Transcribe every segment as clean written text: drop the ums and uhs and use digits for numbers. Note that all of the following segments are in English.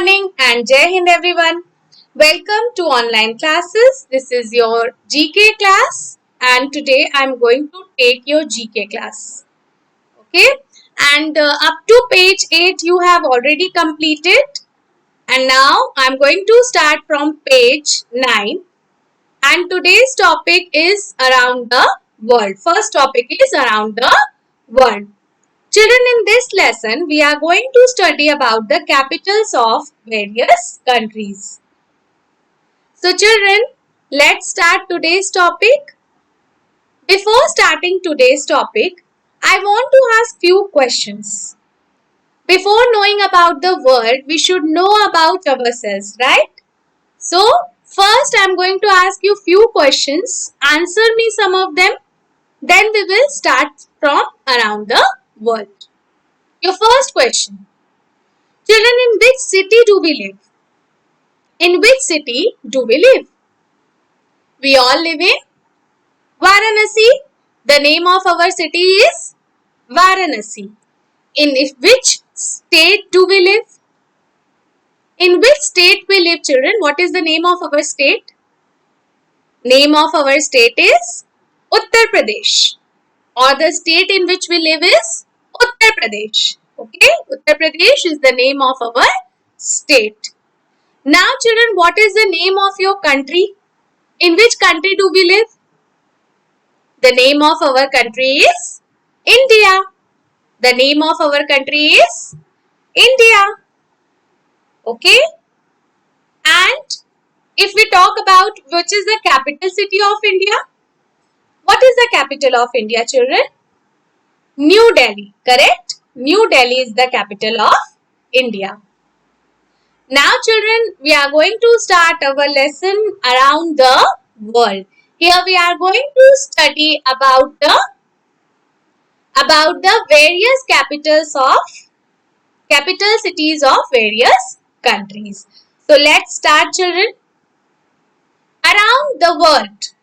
morning and Jai Hind everyone. Welcome to online classes. This is your GK class and today I'm going to take your GK class. Okay, and up to page 8 you have already completed, and now I'm going to start from page 9, and today's topic is around the world. First topic is around the world. Children, in this lesson, we are going to study about the capitals of various countries. So children, let's start today's topic. Before starting today's topic, I want to ask few questions. Before knowing about the world, we should know about ourselves, right? So, first I'm going to ask you few questions. Answer me some of them. Then we will start from around the world. Your first question. Children, in which city do we live? In which city do we live? We all live in Varanasi. The name of our city is Varanasi. In which state do we live? In which state we live, children? What is the name of our state? Name of our state is Uttar Pradesh. Or the state in which we live is Uttar Pradesh. Okay, Uttar Pradesh is the name of our state. Now children, what is the name of your country? In which country do we live? The name of our country is India. The name of our country is India. Okay. And if we talk about which is the capital city of India, what is the capital of India, children? New Delhi. Correct? New Delhi is the capital of India. Now children, we are going to start our lesson around the world. Here we are going to study about the various capital cities of various countries. So let's start children. Around the world.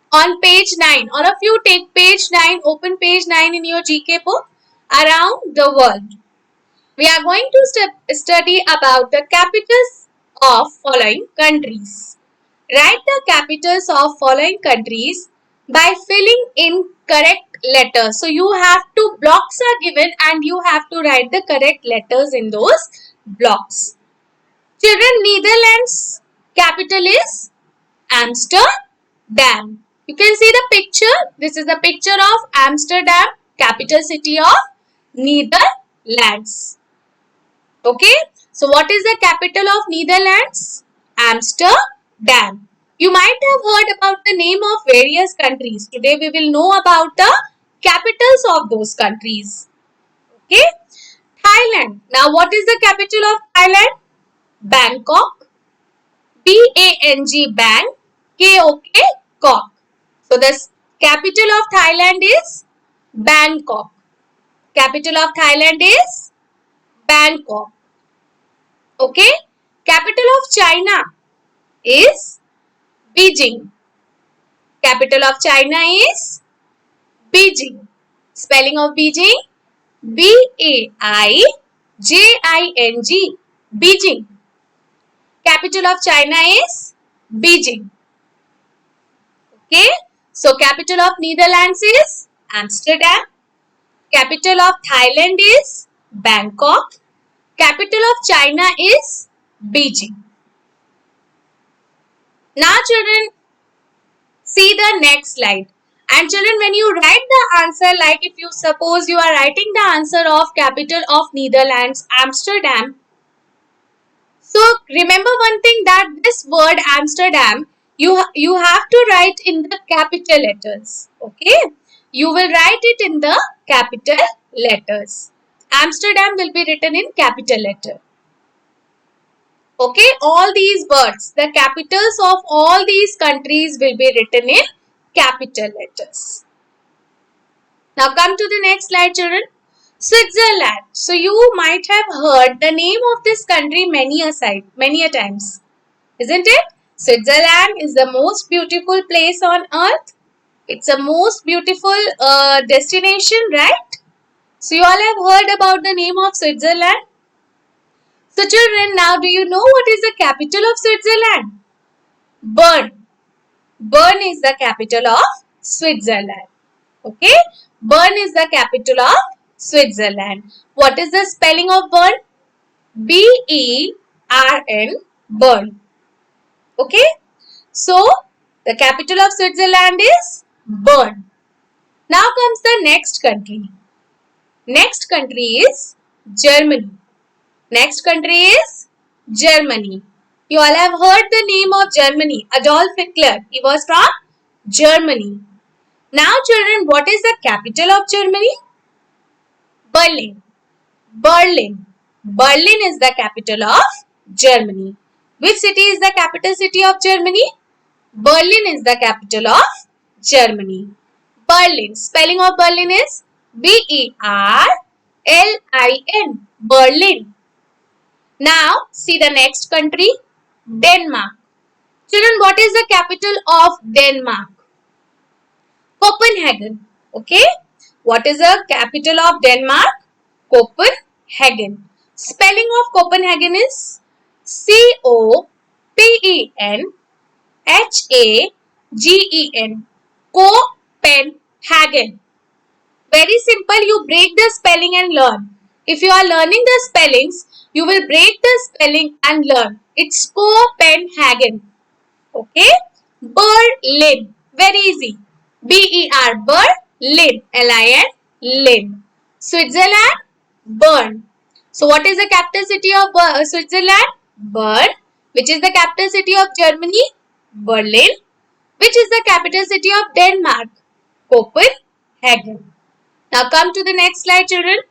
On page 9, all of you take page 9, open page 9 in your GK book. Around the world. We are going to study about the capitals of following countries. Write the capitals of following countries by filling in correct letters. So you have to, blocks are given and you have to write the correct letters in those blocks. Children, Netherlands capital is Amsterdam. You can see the picture. This is the picture of Amsterdam, capital city of Netherlands. Okay, so what is the capital of Netherlands? Amsterdam. You might have heard about the name of various countries. Today we will know about the capitals of those countries. Okay, Thailand. Now what is the capital of Thailand? Bangkok. B-A-N-G, Bang. K-O-K, Kok. So the capital of Thailand is Bangkok. Capital of Thailand is Bangkok. Okay, capital of China is Beijing. Capital of China is Beijing. Spelling of Beijing, B-A-I-J-I-N-G, Beijing. Capital of China is Beijing. Okay, so capital of Netherlands is Amsterdam. Capital of Thailand is Bangkok. Capital of China is Beijing. Now children, see the next slide. And children, when you write the answer, like if you suppose you are writing the answer of capital of Netherlands, Amsterdam. So remember one thing, that this word Amsterdam, you have to write in the capital letters. Okay, you will write it in the capital letters. Amsterdam will be written in capital letter. Okay, all these words, the capitals of all these countries will be written in capital letters. Now come to the next slide children. Switzerland. So you might have heard the name of this country many a times. Isn't it? Switzerland is the most beautiful place on earth. It's a most beautiful destination, right? So you all have heard about the name of Switzerland. So children, now do you know what is the capital of Switzerland? Bern. Bern is the capital of Switzerland. Okay? Bern is the capital of Switzerland. What is the spelling of Bern? B-E-R-N, Bern. Okay? So, the capital of Switzerland is Bern. Now comes the next country. Next country is Germany. Next country is Germany. You all have heard the name of Germany. Adolf Hitler. He was from Germany. Now children, what is the capital of Germany? Berlin. Berlin. Berlin is the capital of Germany. Which city is the capital city of Germany? Berlin is the capital of Germany. Berlin. Spelling of Berlin is B-E-R-L-I-N. Berlin. Now, see the next country, Denmark. Children, what is the capital of Denmark? Copenhagen. Okay. What is the capital of Denmark? Copenhagen. Spelling of Copenhagen is C-O-P-E-N-H-A-G-E-N. Copenhagen. Very simple. You break the spelling and learn. If you are learning the spellings, you will break the spelling and learn. It's Copenhagen. Okay. Berlin. Very easy. B-E-R. Berlin. L-I-N. Lin. Switzerland. Bern. So what is the capital city of Switzerland? Bern. Which is the capital city of Germany? Berlin. Which is the capital city of Denmark? Copenhagen. Now come to the next slide, children.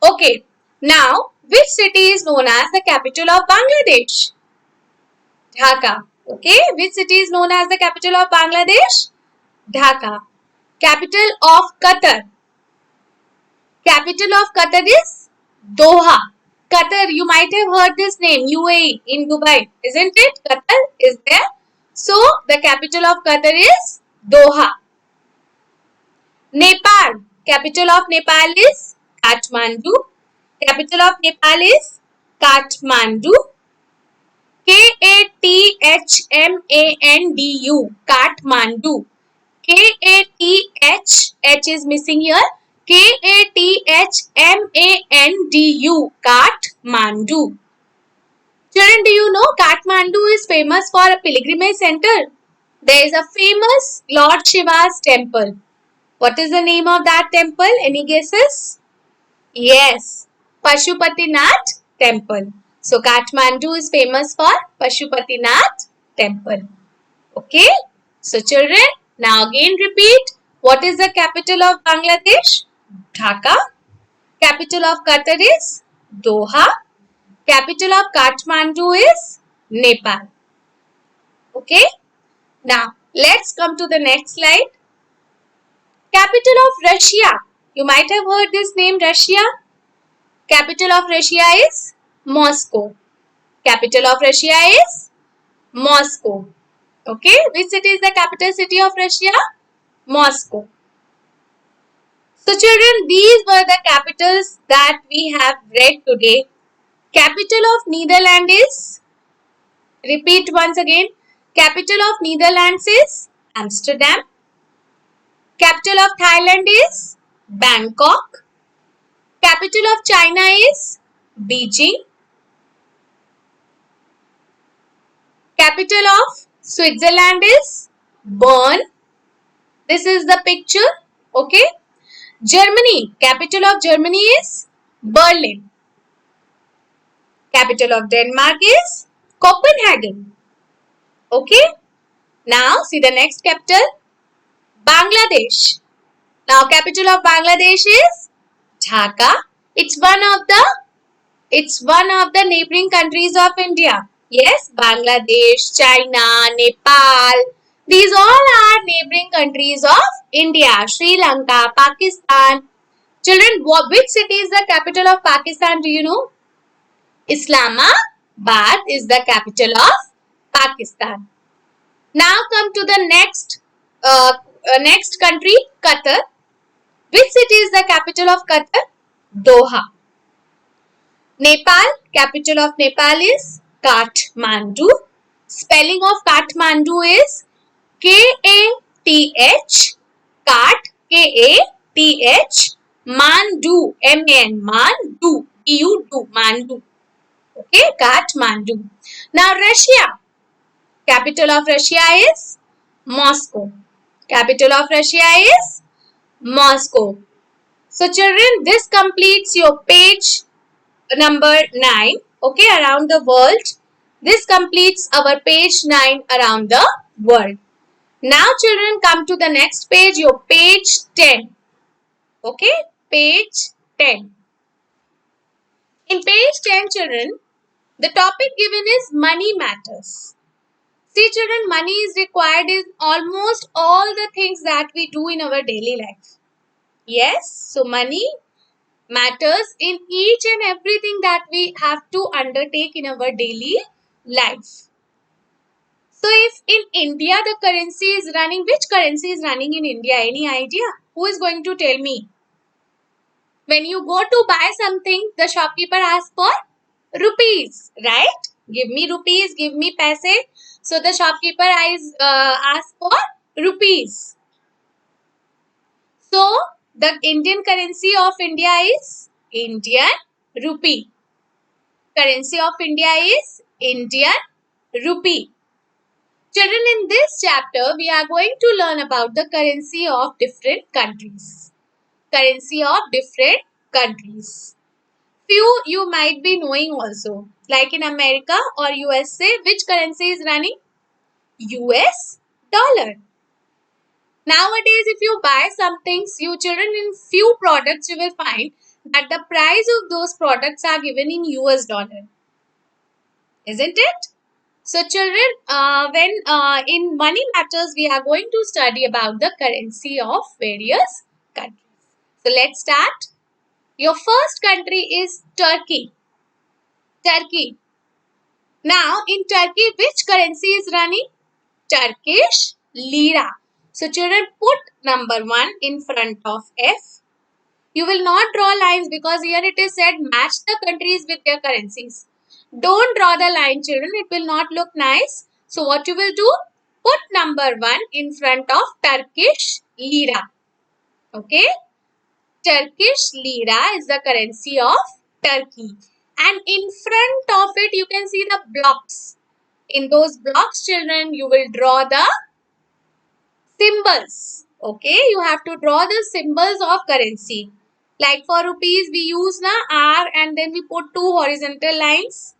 Okay. Now, which city is known as the capital of Bangladesh? Dhaka. Okay. Which city is known as the capital of Bangladesh? Dhaka. Capital of Qatar. Capital of Qatar is Doha. Qatar, you might have heard this name, UAE in Dubai, isn't it? Qatar is there. So, the capital of Qatar is Doha. Nepal. Capital of Nepal is Kathmandu. Capital of Nepal is Kathmandu. K-A-T-H-M-A-N-D-U. Kathmandu. K-A-T-H, H is missing here. K-A-T-H-M-A-N-D-U. Kathmandu. Children, do you know Kathmandu is famous for a pilgrimage center? There is a famous Lord Shiva's temple. What is the name of that temple? Any guesses? Yes, Pashupatinath temple. So, Kathmandu is famous for Pashupatinath temple. Okay. So, children, now again repeat. What is the capital of Bangladesh? Dhaka. Capital of Qatar is Doha. Capital of Kathmandu is Nepal. Okay. Now, let's come to the next slide. Capital of Russia. You might have heard this name, Russia. Capital of Russia is Moscow. Capital of Russia is Moscow. Okay. Which city is the capital city of Russia? Moscow. So children, these were the capitals that we have read today. Capital of Netherlands is, repeat once again, capital of Netherlands is Amsterdam. Capital of Thailand is Bangkok. Capital of China is Beijing. Capital of Switzerland is Bern. This is the picture. Okay. Germany. Capital of Germany is Berlin. Capital of Denmark is Copenhagen. Okay. Now see the next capital. Bangladesh. Now capital of Bangladesh is Dhaka. It's one of the neighboring countries of India. Yes, Bangladesh, China, Nepal. These all are neighboring countries of India. Sri Lanka, Pakistan. Children, which city is the capital of Pakistan? Do you know? Islamabad is the capital of Pakistan. Now come to the next country, Qatar. Which city is the capital of Qatar? Doha. Nepal, capital of Nepal is Kathmandu. Spelling of Kathmandu is Kath, Kath, Kath, Mandu, Man, Mandu, Du, Mandu. Okay, Kathmandu. Now Russia, capital of Russia is Moscow. Capital of Russia is Moscow. So children, this completes your page number 9. Okay, around the world. This completes our page 9 around the world. Now children, come to the next page, your page 10. Okay, page 10. In page 10 children, the topic given is money matters. See children, money is required in almost all the things that we do in our daily life. Yes, so money matters in each and everything that we have to undertake in our daily life. So if in India the currency is running, which currency is running in India? Any idea? Who is going to tell me? When you go to buy something, the shopkeeper asks for rupees, right? Give me rupees, give me paise. So the shopkeeper asks for rupees. So the Indian currency of India is Indian rupee. Currency of India is Indian rupee. Children, in this chapter, we are going to learn about the currency of different countries. Currency of different countries. Few you might be knowing also. Like in America or USA, which currency is running? US dollar. Nowadays, if you buy something, you children, in few products, you will find that the price of those products are given in US dollar. Isn't it? So children, when in money matters, we are going to study about the currency of various countries. So let's start. Your first country is Turkey. Turkey. Now in Turkey, which currency is running? Turkish lira. So children, put number 1 in front of F. You will not draw lines because here it is said match the countries with their currencies. Don't draw the line children, it will not look nice. So what you will do? Put number 1 in front of Turkish lira. Okay? Turkish lira is the currency of Turkey. And in front of it you can see the blocks. In those blocks children you will draw the symbols. Okay? You have to draw the symbols of currency. Like for rupees, we use na R and then we put 2 horizontal lines.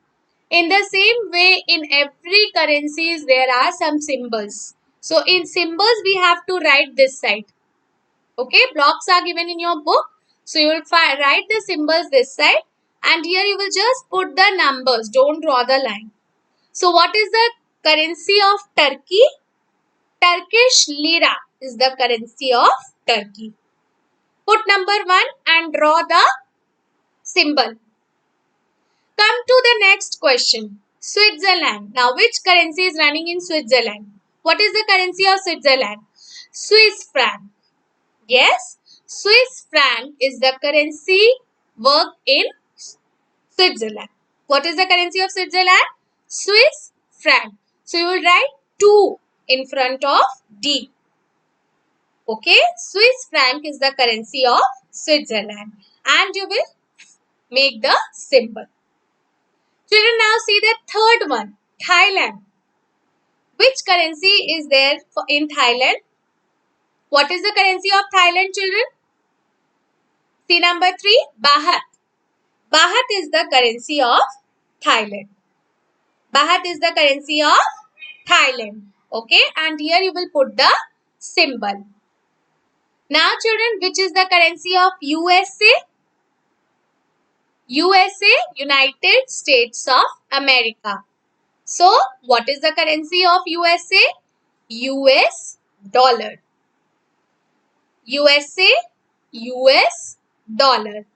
In the same way, in every currencies, there are some symbols. So, in symbols, we have to write this side. Okay, blocks are given in your book. So, you will write the symbols this side. And here you will just put the numbers. Don't draw the line. So, what is the currency of Turkey? Turkish lira is the currency of Turkey. Put number 1 and draw the symbol. Come to the next question. Switzerland. Now, which currency is running in Switzerland? What is the currency of Switzerland? Swiss franc. Yes, Swiss franc is the currency worked in Switzerland. What is the currency of Switzerland? Swiss franc. So, you will write 2 in front of D. Okay, Swiss franc is the currency of Switzerland. And you will make the symbol. Children, now see the third one, Thailand. Which currency is there in Thailand? What is the currency of Thailand, children? See number 3, Baht. Baht is the currency of Thailand. Baht is the currency of Thailand. Okay, and here you will put the symbol. Now, children, which is the currency of USA? USA, United States of America. So, what is the currency of USA? US dollar. USA, US dollar.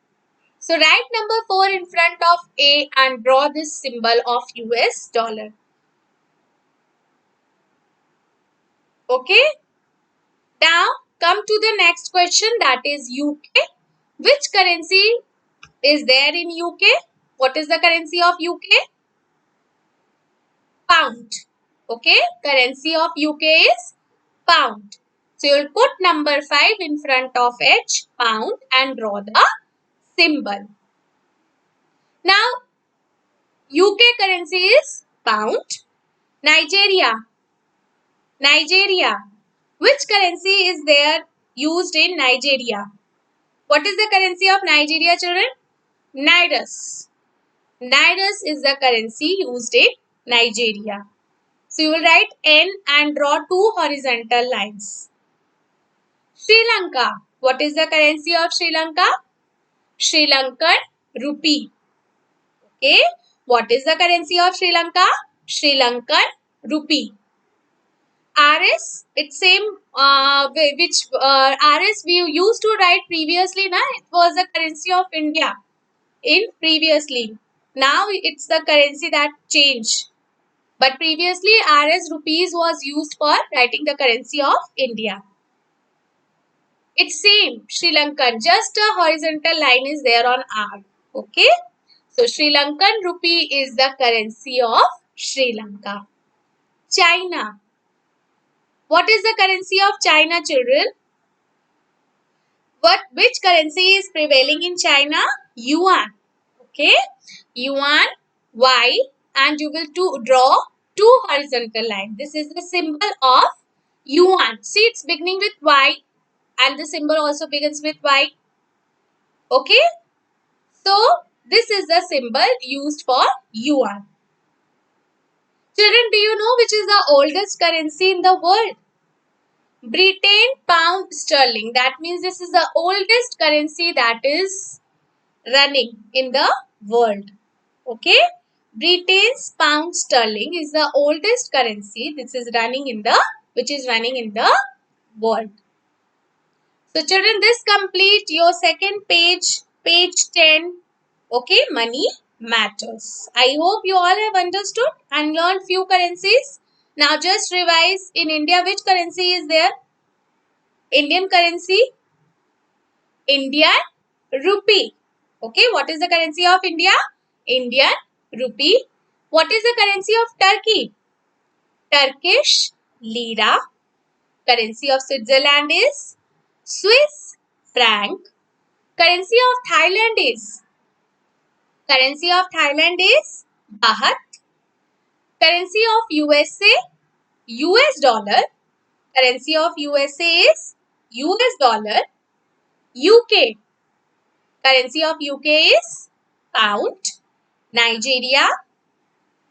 So, write number 4 in front of A and draw this symbol of US dollar. Okay. Now, come to the next question, that is UK. Which currency is there in UK? What is the currency of UK? Pound. Okay, currency of UK is pound. So you'll put number 5 in front of H, pound, and draw the symbol. Now, UK currency is pound. Nigeria. Nigeria. Which currency is there used in Nigeria? What is the currency of Nigeria, children? Nairas. Nairas is the currency used in Nigeria. So you will write N and draw 2 horizontal lines. Sri Lanka. What is the currency of Sri Lanka? Sri Lankan rupee. Okay. What is the currency of Sri Lanka? Sri Lankan rupee. RS, it's same which RS we used to write previously. Na? It was the currency of India in previously. Now it's the currency that changed. But previously RS rupees was used for writing the currency of India. It's same Sri Lankan, just a horizontal line is there on R. Okay. So Sri Lankan rupee is the currency of Sri Lanka. China. What is the currency of China, children? Which currency is prevailing in China? Yuan. Okay. Yuan, Y, and you will draw 2 horizontal lines. This is the symbol of Yuan. See, it's beginning with Y and the symbol also begins with Y. Okay. So, this is the symbol used for Yuan. Children, do you know which is the oldest currency in the world? Britain pound sterling. That means this is the oldest currency that is running in the world. Okay. Britain's pound sterling is the oldest currency which is running in the world. So children, this complete your second page, page 10. Okay, money matters. I hope you all have understood and learned few currencies. Now just revise. In India, which currency is there? Indian currency, Indian rupee. Okay, what is the currency of India? Indian rupee. What is the currency of Turkey? Turkish lira. Currency of Switzerland is Swiss franc. Currency of Thailand is baht. Currency of USA, US dollar. Currency of USA is US dollar. UK. Currency of UK is pound. Nigeria,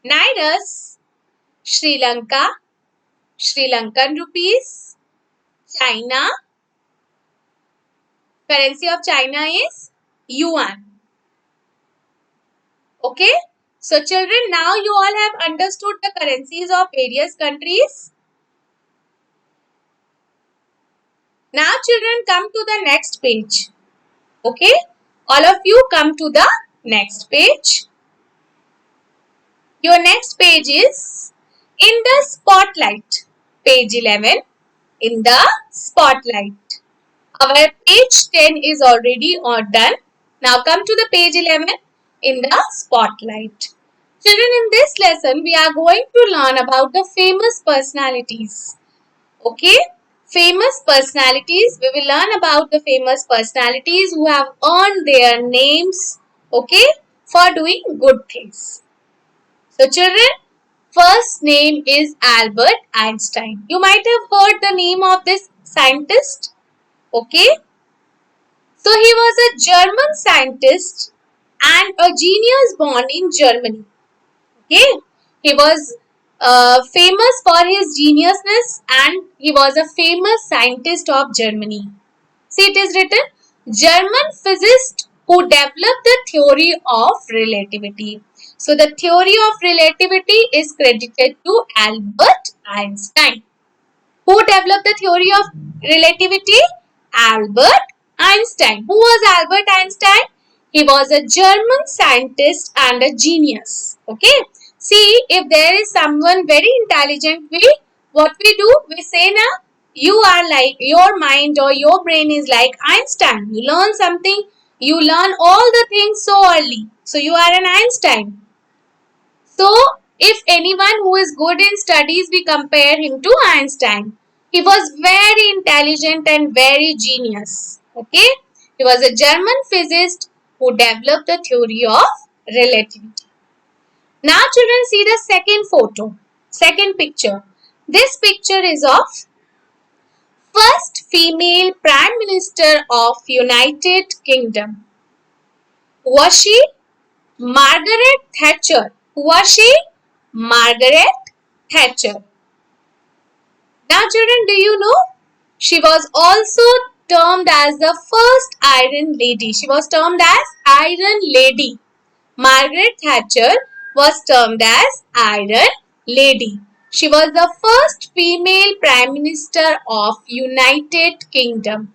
Nairas. Sri Lanka, Sri Lankan rupees. China. Currency of China is Yuan. Okay. So children, now you all have understood the currencies of various countries. Now children, come to the next page. Okay. All of you come to the next page. Your next page is in the spotlight. Page 11. In the spotlight. Our page 10 is already done. Now come to the page 11. In the spotlight. Children, in this lesson, we are going to learn about the famous personalities. Okay? Famous personalities. We will learn about the famous personalities who have earned their names, okay, for doing good things. So, children, first name is Albert Einstein. You might have heard the name of this scientist. Okay? So, he was a German scientist and a genius born in Germany. Okay, he was famous for his geniusness and he was a famous scientist of Germany. See, it is written, German physicist who developed the theory of relativity. So, the theory of relativity is credited to Albert Einstein. Who developed the theory of relativity? Albert Einstein. Who was Albert Einstein? He was a German scientist and a genius. Okay. See, if there is someone very intelligent, what we do? We say, na, you are like, your mind or your brain is like Einstein. You learn something, You learn all the things so early. So you are an Einstein. So if anyone who is good in studies, we compare him to Einstein. He was very intelligent and very genius. Okay. He was a German physicist who developed the theory of relativity. Now children, see the second photo, second picture. This picture is of first female Prime Minister of United Kingdom. Who was she? Margaret Thatcher. Who was she? Margaret Thatcher. Now children, do you know? She was also termed as the first Iron Lady. She was termed as Iron Lady. Margaret Thatcher was termed as Iron Lady. She was the first female Prime Minister of United Kingdom.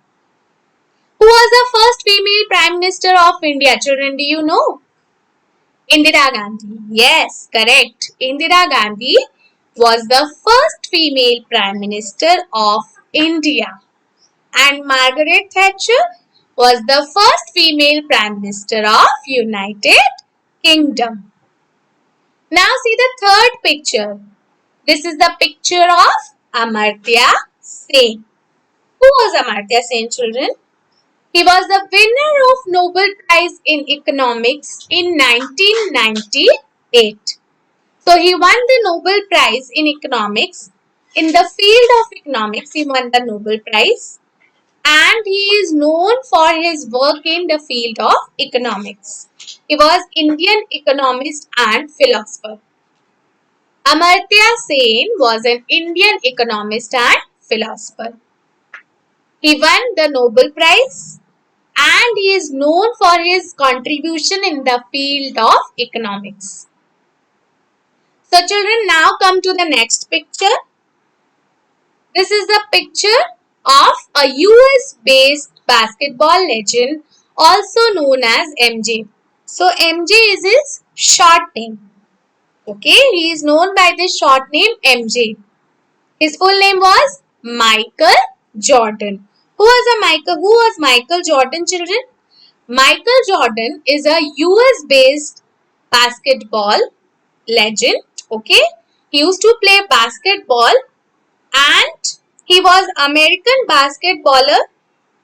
Who was the first female Prime Minister of India? Children, do you know? Indira Gandhi. Yes, correct. Indira Gandhi was the first female Prime Minister of India. And Margaret Thatcher was the first female Prime Minister of United Kingdom. Now see the third picture. This is the picture of Amartya Sen. Who was Amartya Sen, children? He was the winner of Nobel Prize in Economics in 1998. So he won the Nobel Prize in Economics. In the field of economics, he won the Nobel Prize. And he is known for his work in the field of economics. He was Indian economist and philosopher. Amartya Sen was an Indian economist and philosopher. He won the Nobel Prize and he is known for his contribution in the field of economics. So children, now come to the next picture. This is the picture of a US based basketball legend also known as MJ. So MJ is his short name. Okay, he is known by this short name MJ. His full name was Michael Jordan. Who was Michael Jordan, children? Michael Jordan is a US based basketball legend. Okay, he used to play basketball and he was American basketballer.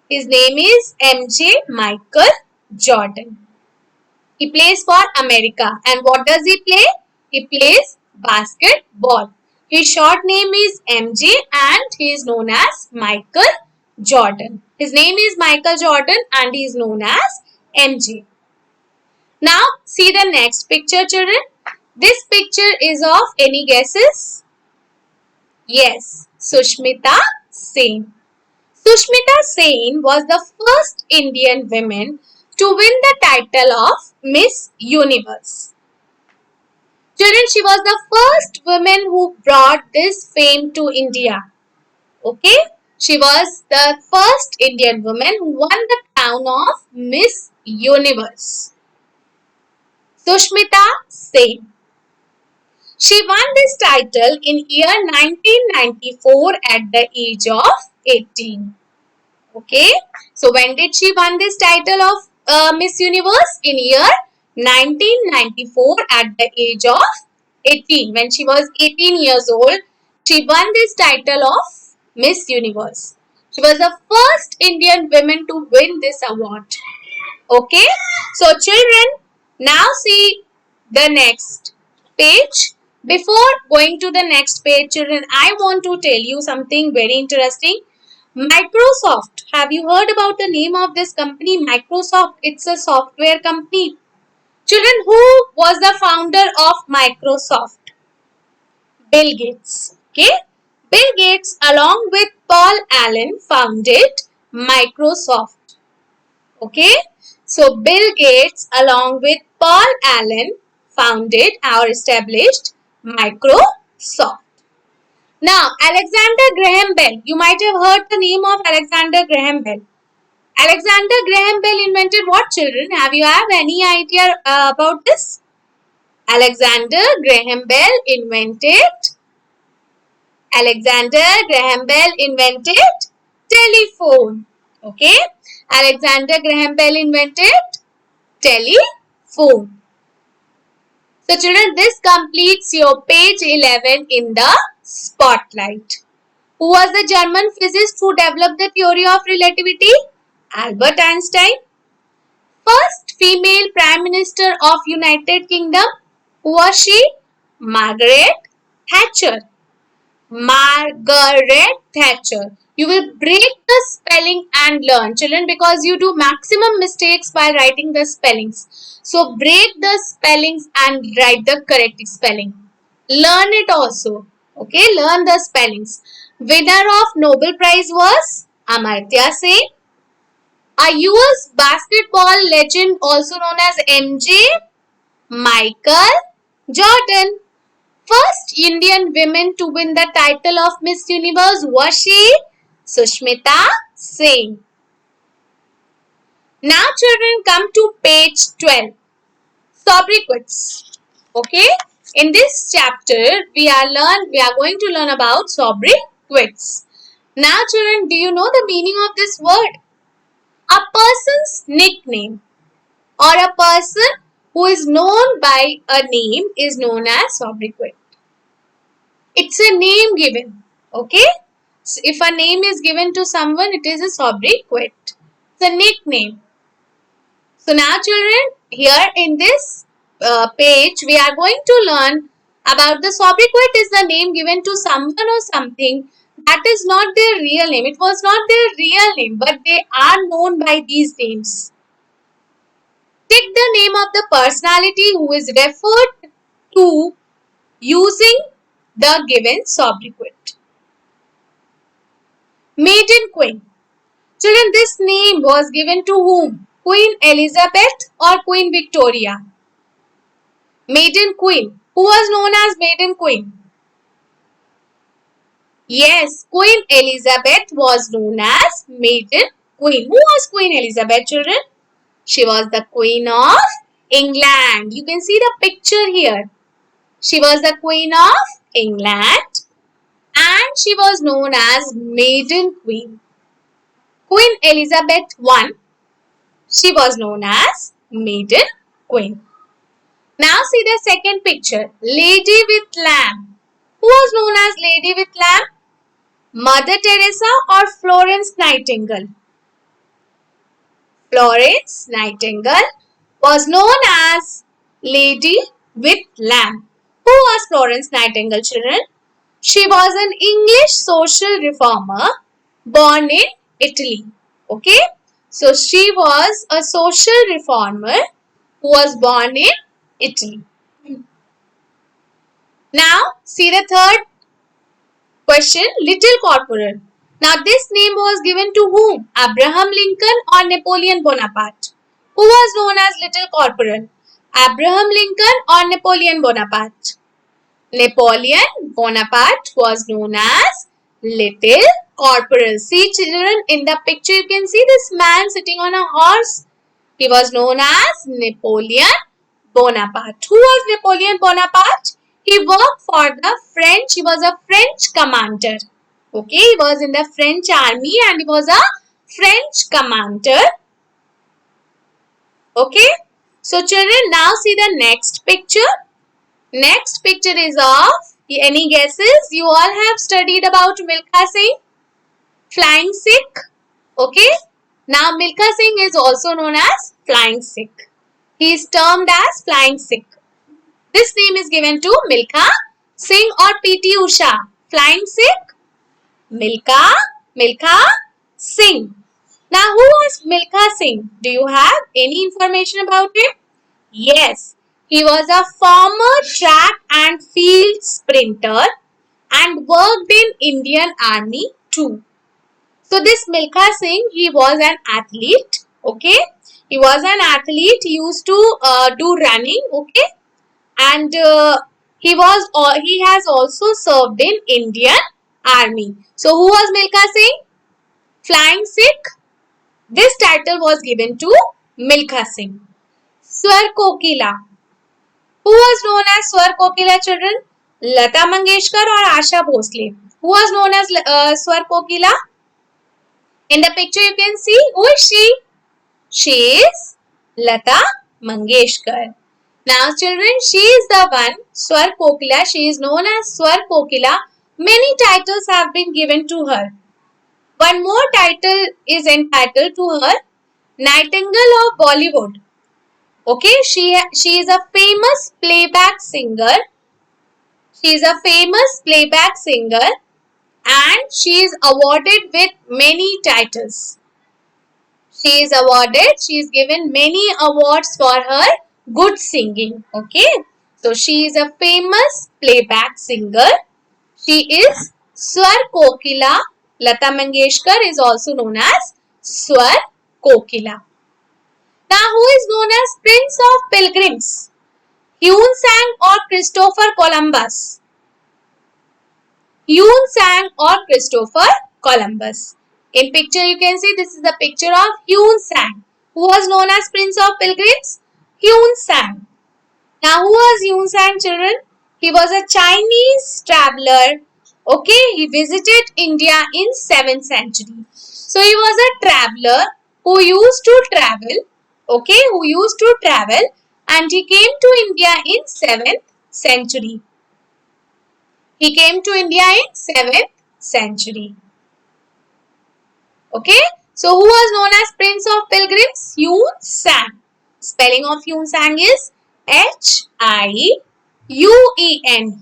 His name is MJ Michael Jordan. He plays for America. And what does he play? He plays basketball. His short name is MJ and he is known as Michael Jordan. His name is Michael Jordan and he is known as MJ. Now see the next picture, children. This picture is of any guesses? Yes, Sushmita Sen. Sushmita Sen was the first Indian woman to win the title of Miss Universe. Children, she was the first woman who brought this fame to India. Okay, she was the first Indian woman who won the crown of Miss Universe. Sushmita Sen. She won this title in year 1994 at the age of 18. Okay, so when did she won this title of Miss Universe? In year 1994 at the age of 18. When she was 18 years old, she won this title of Miss Universe. She was the first Indian woman to win this award. Okay, so children, now see the next page. Before going to the next page, children, I want to tell you something very interesting. Microsoft. Have you heard about the name of this company? Microsoft. It's a software company. Children, who was the founder of Microsoft? Bill Gates. Okay. Bill Gates along with Paul Allen founded Microsoft. Okay. So Bill Gates along with Paul Allen founded or established Microsoft. Now, Alexander Graham Bell. You might have heard the name of Alexander Graham Bell. Alexander Graham Bell invented what, children? Have you any idea about this? Alexander Graham Bell invented telephone. Okay. Alexander Graham Bell invented telephone. So children, this completes your page 11 in the spotlight. Who was the German physicist who developed the theory of relativity? Albert Einstein. First female Prime Minister of United Kingdom. Who was she? Margaret Thatcher. Margaret Thatcher. You will break the spelling and learn, children, because you do maximum mistakes by writing the spellings. So break the spellings and write the correct spelling. Learn it also. Okay, learn the spellings. Winner of Nobel Prize was Amartya Sen. A US basketball legend also known as MJ, Michael Jordan. First Indian woman to win the title of Miss Universe was she? Sushmita Sen. Now children, come to page 12. Sobriquets. Okay. In this chapter, we are going to learn about sobriquets. Now children, do you know the meaning of this word? A person's nickname or a person who is known by a name is known as sobriquet. It's a name given. Okay. So if a name is given to someone, it is a sobriquet. It's a nickname. So now children, here in this page, we are going to learn about the sobriquet is the name given to someone or something that is not their real name. It was not their real name, but they are known by these names. Take the name of the personality who is referred to using the given sobriquet. Maiden Queen. Children, this name was given to whom? Queen Elizabeth or Queen Victoria? Maiden Queen. Who was known as Maiden Queen? Yes, Queen Elizabeth was known as Maiden Queen. Who was Queen Elizabeth, children? She was the Queen of England. You can see the picture here. She was the Queen of England and she was known as Maiden Queen. Queen Elizabeth I, she was known as Maiden Queen. Now see the second picture. Lady with Lamb. Who was known as Lady with Lamb? Mother Teresa or Florence Nightingale? Florence Nightingale was known as Lady with Lamb. Who was Florence Nightingale, children? She was an English social reformer born in Italy. Okay. So she was a social reformer who was born in Italy. Now see the third question. Little Corporal. Now this name was given to whom? Abraham Lincoln or Napoleon Bonaparte? Who was known as Little Corporal? Abraham Lincoln or Napoleon Bonaparte? Napoleon Bonaparte was known as Little Corporal. See children, in the picture you can see this man sitting on a horse. He was known as Napoleon Bonaparte. Who was Napoleon Bonaparte? He worked for the French. He was a French commander. Okay, he was in the French army and he was a French commander. Okay, so children, now see the next picture. Next picture is of, any guesses? You all have studied about Milkha Singh, Flying Sikh. Okay, now Milkha Singh is also known as Flying Sikh. He is termed as Flying Sikh. This name is given to Milkha Singh or P.T. Usha. Flying Sikh, Milkha Singh. Now who was Milkha Singh? Do you have any information about him? Yes, he was a former track and field sprinter and worked in Indian Army too. So this Milkha Singh, he was an athlete. Okay, he was an athlete. He used to do running. Okay, and he has also served in Indian Army. So who was Milkha Singh? Flying Sikh. This title was given to Milkha Singh. Swar Kokila. Who was known as Swar Kokila, children? Lata Mangeshkar or Asha Bhosle? Who was known as Swar Kokila? In the picture you can see, who is she? She is Lata Mangeshkar. Now children, she is the one, Swar Kokila. She is known as Swar Kokila. Many titles have been given to her. One more title is entitled to her, Nightingale of Bollywood. Okay, she is a famous playback singer. She is a famous playback singer and she is awarded with many titles. She is given many awards for her good singing. Okay, so she is a famous playback singer. She is Swar Kokila. Lata Mangeshkar is also known as Swar Kokila. Now, who is known as Prince of Pilgrims? Yun Sang or Christopher Columbus? Yun Sang or Christopher Columbus? In picture you can see this is the picture of Yun Sang. Who was known as Prince of Pilgrims? Yun Sang. Now who was Yun Sang, children? He was a Chinese traveler. Okay, he visited India in 7th century. So he was a traveler who used to travel. Okay, who used to travel and he came to India in 7th century. He came to India in 7th century. Okay, so who was known as Prince of Pilgrims? Yun Sang. Spelling of Yun Sang is H-I-U-E-N.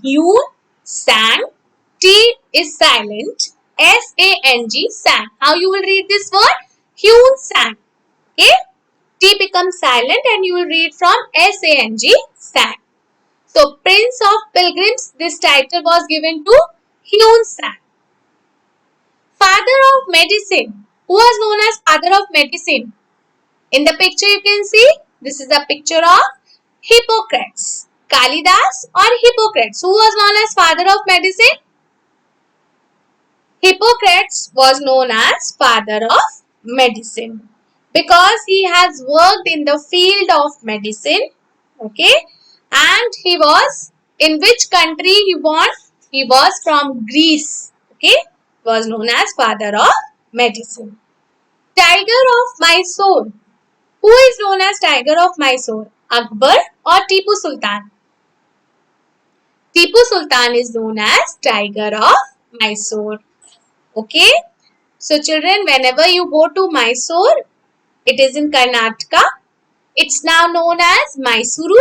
Yun Sang. T is silent. S-A-N-G. Sang. How you will read this word? Yun Sang. Okay. T becomes silent and you will read from S-A-N-G. Sang. So Prince of Pilgrims, this title was given to Yun Sang. Father of Medicine. Who was known as Father of Medicine? In the picture you can see, this is a picture of Hippocrates. Kalidas or Hippocrates. Who was known as Father of Medicine? Hippocrates was known as Father of Medicine because he has worked in the field of medicine. Okay, and he was in which country he was? He was from Greece. Okay, was known as Father of Medicine. Tiger of Mysore. Who is known as Tiger of Mysore? Akbar or Tipu Sultan? Tipu Sultan is known as Tiger of Mysore. Okay, so children, whenever you go to Mysore, it is in Karnataka. It's now known as Mysuru.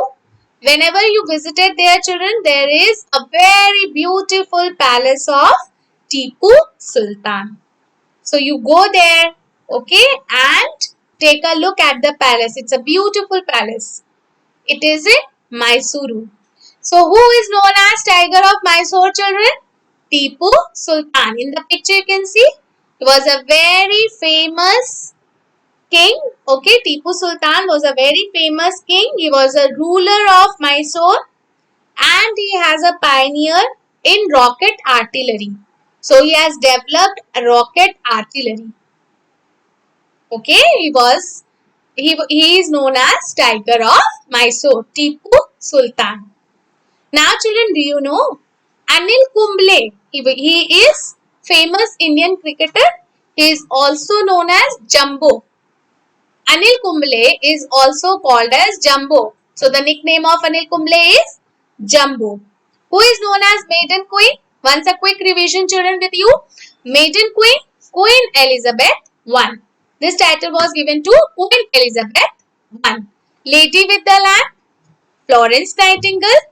Whenever you visited there, children, there is a very beautiful palace of Tipu Sultan. So you go there, okay, and take a look at the palace. It's a beautiful palace. It is in Mysuru. So who is known as Tiger of Mysore, children? Tipu Sultan. In the picture you can see, he was a very famous king. Okay, Tipu Sultan was a very famous king. He was a ruler of Mysore and he has a pioneer in rocket artillery. So he has developed a rocket artillery. Okay, he is known as Tiger of Mysore, Tipu Sultan. Now children, do you know Anil Kumble? He is famous Indian cricketer. He is also known as Jumbo. Anil Kumble is also called as Jumbo. So the nickname of Anil Kumble is Jumbo. Who is known as Maiden Queen? Once a quick revision, children, with you. Maiden Queen, Queen Elizabeth I. This title was given to Queen Elizabeth I. Lady with the Lamp, Florence Nightingale.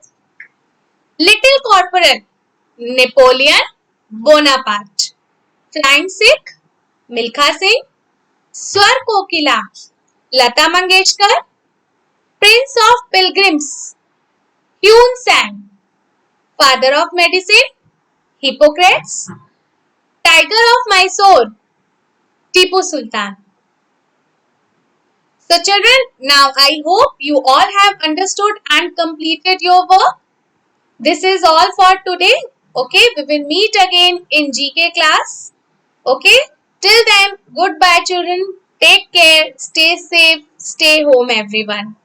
Little Corporal, Napoleon Bonaparte. Flying Sikh, Milkha Singh. Swar Kokila, Lata Mangeshkar. Prince of Pilgrims, Yun Sang. Father of Medicine, Hippocrates. Tiger of Mysore, Tipu Sultan. So children, now I hope you all have understood and completed your work. This is all for today. Okay, we will meet again in GK class. Okay, till then, goodbye children. Take care, stay safe, stay home everyone.